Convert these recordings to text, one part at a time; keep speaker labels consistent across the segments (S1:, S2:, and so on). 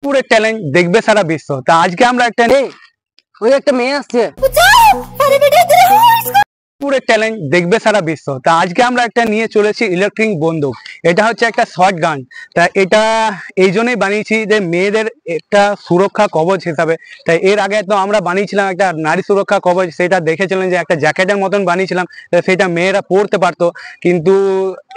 S1: পুরো ট্যালেন্ট দেখবে সারা বিশ্ব। তা আজকে আমরা একটা
S2: ওই একটা মেয়ে আসছে,
S1: পুরো ট্যালেন্ট দেখবে সারা বিশ্ব। তা আজকে আমরা একটা নিয়ে চলেছি ইলেকট্রিক বন্দুক। এটা হচ্ছে একটা শর্ট গান। তা এটা এই জন্যই বানিয়েছি যে মেয়েদের একটা সুরক্ষা কবচ হিসাবে। তাই এর আগে তো আমরা বানিয়েছিলাম একটা নারী সুরক্ষা কবচ, সেটা দেখেছিলেন যে একটা জ্যাকেটের মতন বানিয়েছিলাম, সেটা মেয়েরা পরতে পারতো। কিন্তু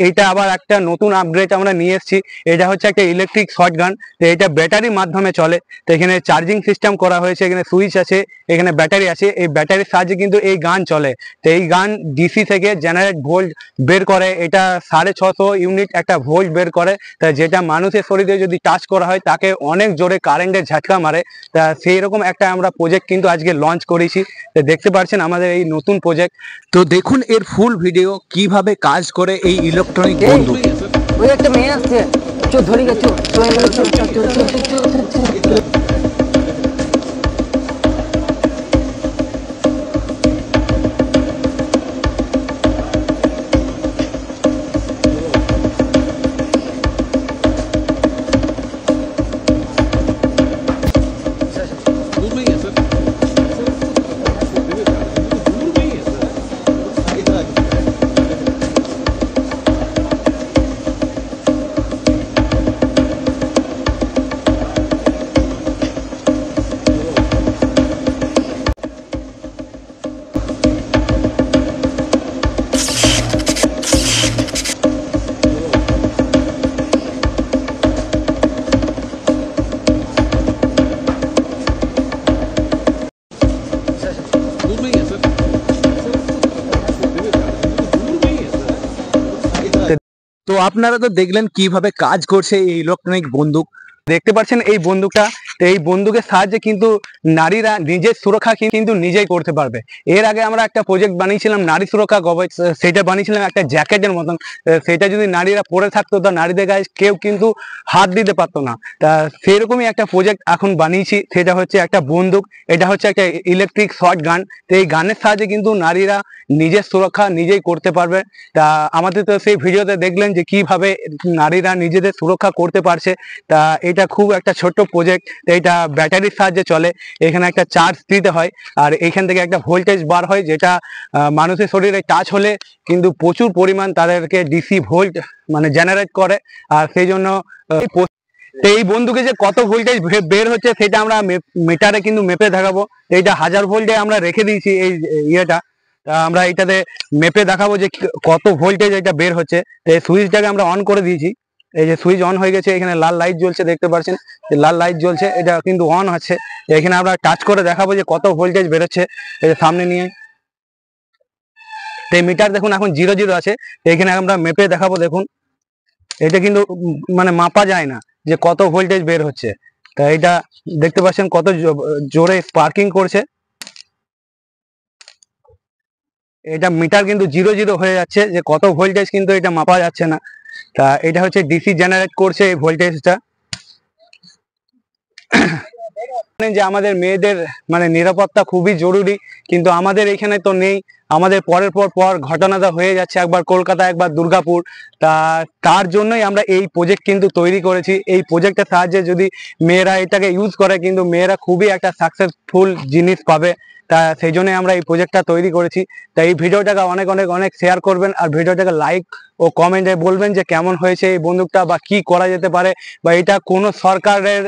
S1: এটা আবার একটা নতুন আপগ্রেড আমরা নিয়ে এসেছি। এটা হচ্ছে একটা ইলেকট্রিক শর্ট গান। তো এটা ব্যাটারির মাধ্যমে চলে। তো এখানে চার্জিং সিস্টেম করা হয়েছে, এখানে সুইচ আছে, এখানে ব্যাটারি আছে। এই ব্যাটারির সাহায্যে কিন্তু এই গান চলে। তো এই গান ডিসি থেকে জেনারেট ভোল্ট বের করে। এটা 650 ইউনিট একটা ভোল্ট বের করে। তা যেটা মানুষের শরীরে যদি টাচ করা হয় তাকে অনেক জোরে কারেন্টের ঝাটকা মারে। তা সেই রকম একটা আমরা প্রজেক্ট কিন্তু আজকে লঞ্চ করেছি। তো দেখতে পাচ্ছেন আমাদের এই নতুন প্রজেক্ট।
S3: তো দেখুন এর ফুল ভিডিও কিভাবে কাজ করে এই ইলেকট্রনিক বন্দুক।
S2: ওই একটা মেয়ে আসছে, চো ধরে গেছো, সবাই মিলে চো চো চো চো চো চো চো।
S3: তো আপনারা তো দেখলেন কিভাবে কাজ করছে এই ইলেকট্রনিক বন্দুক।
S1: দেখতে পাচ্ছেন এই বন্দুকটা। তো এই বন্দুকের সাহায্যে কিন্তু নারীরা নিজের সুরক্ষা কিন্তু নিজেই করতে পারবে। এর আগে আমরা একটা প্রজেক্ট বানিয়েছিলাম নারী সুরক্ষা কবচ, সেটা বানিয়েছিলাম একটা জ্যাকেটের মতন। সেটা যদি নারীরা পরে থাকতো তো নারীদের গায়ে কেউ কিন্তু হাত দিতে পারতো না। তা সেরকমই একটা প্রজেক্ট এখন বানিয়েছি, সেটা হচ্ছে একটা বন্দুক। এটা হচ্ছে একটা ইলেকট্রিক শর্ট গান। তো এই গানের সাহায্যে কিন্তু নারীরা নিজের সুরক্ষা নিজেই করতে পারবে। তা আমাদের তো সেই ভিডিওতে দেখলেন যে কিভাবে নারীরা নিজেদের সুরক্ষা করতে পারছে। তা এটা খুব একটা ছোট্ট প্রজেক্ট। এটা ব্যাটারির সাহায্যে চলে। এখানে একটা চার্জ দিতে হয়, আর এখান থেকে একটা ভোল্টেজ বার হয়, যেটা মানুষের শরীরে টাচ হলে কিন্তু প্রচুর পরিমাণ তাদেরকে ডিসি ভোল্ট মানে জেনারেট করে। আর সেই জন্য এই বন্দুকে যে কত ভোল্টেজ বের হচ্ছে সেটা আমরা মিটারে কিন্তু মেপে দেখাবো। এইটা 1000 ভোল্টে আমরা রেখে দিয়েছি এই ইয়েটা। আমরা এটাতে মেপে দেখাবো যে কত ভোল্টেজ এটা বের হচ্ছে। এই সুইচটাকে আমরা অন করে দিয়েছি। এই যে সুইচ অন হয়ে গেছে, এখানে লাল লাইট জ্বলছে, দেখতে পাচ্ছেন লাল লাইট জ্বলছে, এটা কিন্তু অন আছে। এখানে আমরা টাচ করে দেখাবো যে কত ভোল্টেজ বেরোচ্ছে। এই যে সামনে নিয়ে এই মিটার দেখুন এখন 0 আছে। এখানে আমরা মেপে দেখাবো। দেখুন এটা কিন্তু মানে মাপা যায় না যে কত ভোল্টেজ বের হচ্ছে। তা এটা দেখতে পাচ্ছেন কত জোরে স্পার্কিং করছে। এটা মিটার কিন্তু 0 হয়ে যাচ্ছে, যে কত ভোল্টেজ কিন্তু এটা মাপা যাচ্ছে না। তা এটা হচ্ছে ডিসি জেনারেট করছে এই ভোল্টেজটা। যে আমাদের মেয়েদের মানে নিরাপত্তা খুবই জরুরি, কিন্তু আমাদের এখানে তো নেই। আমাদের পরের পর ঘটনাটা হয়ে যাচ্ছে, একবার কলকাতা একবার দুর্গাপুর। তার জন্যই আমরা এই প্রজেক্ট কিন্তু তৈরি করেছি। এই প্রজেক্টের সাহায্যে যদি মেয়েরা এটাকে ইউজ করে কিন্তু মেয়েরা খুবই একটা সাকসেসফুল জিনিস পাবে। তা সেই জন্যই আমরা এই প্রজেক্টটা তৈরি করেছি। তাই এই ভিডিওটাকে অনেক অনেক অনেক শেয়ার করবেন, আর ভিডিওটাকে লাইক ও কমেন্টে বলবেন যে কেমন হয়েছে এই বন্দুকটা, বা কি করা যেতে পারে, বা এটা কোনো সরকারের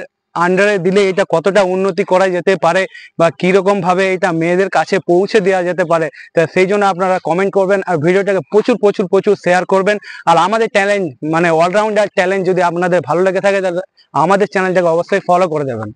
S1: আন্ডারে দিলে এটা কতটা উন্নতি করা যেতে পারে, বা কিরকম ভাবে এটা মেয়েদের কাছে পৌঁছে দেওয়া যেতে পারে। তা সেই জন্য আপনারা কমেন্ট করবেন, আর ভিডিওটাকে প্রচুর প্রচুর প্রচুর শেয়ার করবেন। আর আমাদের ট্যালেন্ট মানে অলরাউন্ডার ট্যালেন্ট যদি আপনাদের ভালো লেগে থাকে তাহলে আমাদের চ্যানেলটাকে অবশ্যই ফলো করে দেবেন।